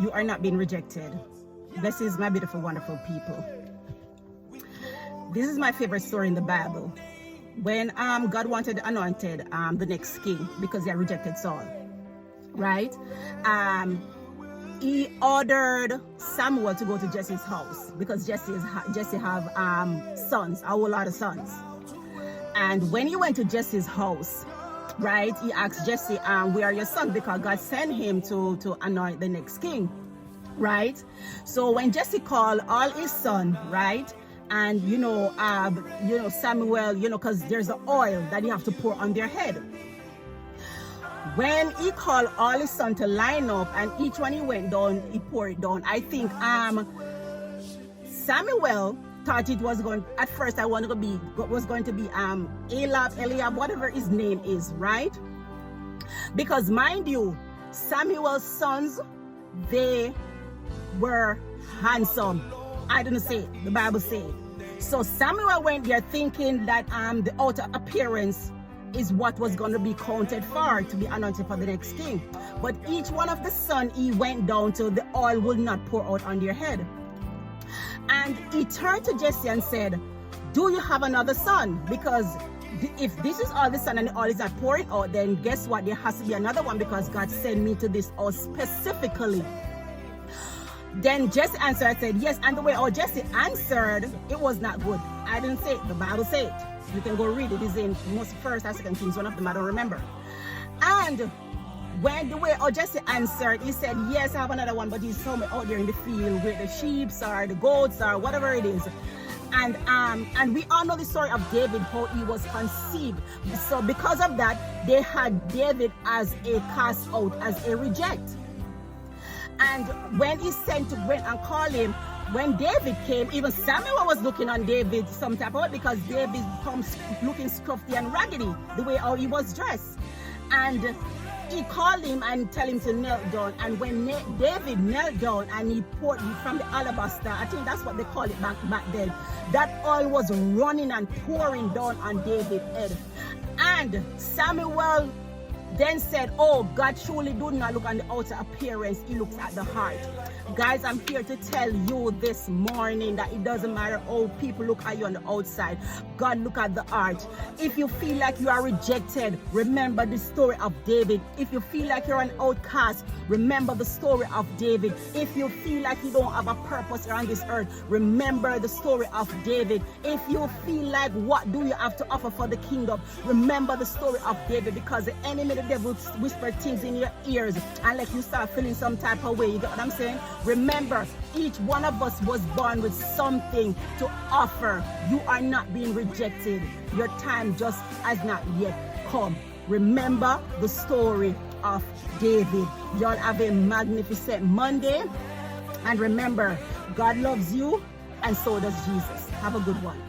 You are not being rejected. Blessings, my beautiful, wonderful people. This is my favorite story in the Bible. When God wanted anointed the next king because he had rejected Saul, right? He ordered Samuel to go to Jesse's house because Jesse have sons, a whole lot of sons. And when he went to Jesse's house, right, he asked Jesse, where are your sons? Because God sent him to anoint the next king, right? So when Jesse called all his son, right, and Samuel, because there's the oil that you have to pour on their head. When he called all his son to line up, and each one he went down, he poured it down. I think Samuel thought it was going. At first, was going to be Eliab, whatever his name is, right? Because mind you, Samuel's sons, they were handsome. I didn't say it, the Bible said. So Samuel went there thinking that the outer appearance is what was going to be counted for to be anointed for the next king. But each one of the sons he went down to, the oil would not pour out on their head. And he turned to Jesse and said, do you have another son? Because if this is all the son and the oil is not pouring out, then guess what? There has to be another one because God sent me to this house specifically. Then Jesse answered, I said, yes. And the way Jesse answered, it was not good. I didn't say it. The Bible said it. You can go read it. It's in most First and Second Kings, one of them, I don't remember. And when the way Jesse answered, he said, yes, I have another one, but he's somewhere out there in the field where the sheep are, the goats are, whatever it is. And we all know the story of David, how he was conceived. So because of that, they had David as a cast out, as a reject. And when he sent to went and call him, when David came, even Samuel was looking on David some type of way because David comes looking scruffy and raggedy, the way how he was dressed. And he called him and tell him to kneel down. And when David knelt down and he poured from the alabaster, I think that's what they call it back then, that oil was running and pouring down on David's head. And Samuel then said, oh, God truly do not look on the outer appearance, he looks at the heart. Guys, I'm here to tell you this morning that it doesn't matter how people look at you on the outside. God look at the heart. If you feel like you are rejected, remember the story of David. If you feel like you're an outcast, remember the story of David. If you feel like you don't have a purpose around this earth, remember the story of David. If you feel like what do you have to offer for the kingdom, remember the story of David, because the enemy, the devil, whisper things in your ears and like you start feeling some type of way. You get what I'm saying? Remember, each one of us was born with something to offer. You are not being rejected. Your time just has not yet come. Remember the story of David. Y'all have a magnificent Monday. And remember, God loves you and so does Jesus. Have a good one.